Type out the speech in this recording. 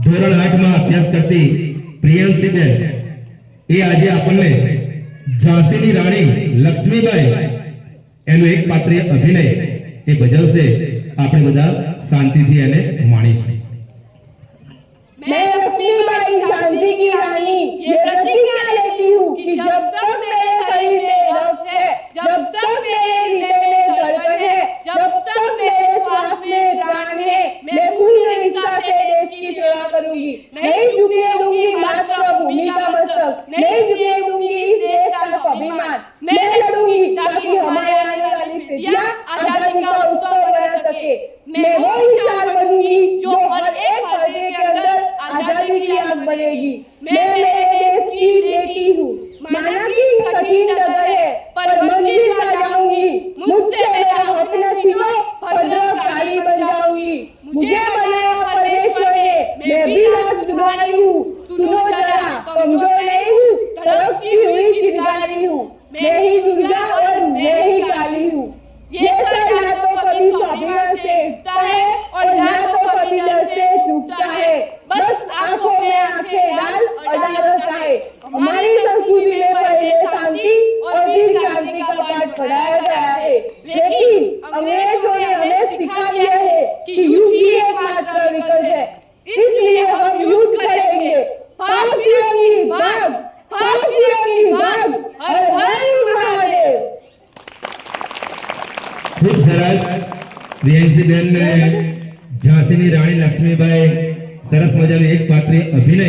ધોરણ 8 માં અભ્યાસ કરતી પ્રિયંશીબેન એ આજે આપણને ઝાંસીની રાણી લક્ષ્મીબાઈ એનું એક પાત્રીય અભિનય એ ભજવશે। આપણે બધા શાંતિથી એને માણીશું। मैं लक्ष्मीबाई झांसी की रानी ये प्रतिज्ञा लेती हूँ कि जब तक मेरे शरीर में रक्त है, जब तक मेरे हृदय में धड़कन है, जब तक मेरे श्वास में प्राण है, मैं पूर्ण निष्ठा से देश की सेवा करूंगी। नहीं झुकने दूंगी मातृभूमि का मस्तक, नहीं झुकने दूंगी इस देश का स्वाभिमान। मैं लड़ूंगी ताकि हमारे आने वाली पीढ़ियां आजादी का उत्सव मना सके। मैं वो मिसाल बनूंगी जो हर एक पर्दे के अंदर आजादी की आग बनेगी। मैं मेरे देश की बेटी हूँ। माना कि कठिन नगर है पर मंजिल पर जाऊंगी। मुझसे मेरा हक न छीनो, पंद्रह काली बन जाऊंगी। मुझे बनाया परमेश्वर ने, मैं भी राजकुमारी हूँ। सुनो जरा, कमजोर नहीं हूँ, तड़पती हुई चिंगारी हूँ। मैं ही दुर्गा और मैं ही काली हूँ। ये सर ना तो कभी स्वाभिमान से उठता है और ना तो कभी डर से झुकता है। बस आंखों में आंखें डाल अड़ा रहता है। हमारी संस्कृति में पहले शांति और फिर क्रांति का पाठ पढ़ाया गया है, लेकिन अंग्रेजों ने हमें सिखा दिया है कि युद्ध ही एकमात्र विकल्प है। इसलिए हम युद्ध करेंगे। भाग फिरंगी भाग, भाग फिरंगी भाग, हर हर महादेव। खूब सरस પ્રિયંશીબેન ને ઝાંસીની રાણી લક્ષ્મીબાઈ સરસ મજાનું એક પાત્રીય અભિનય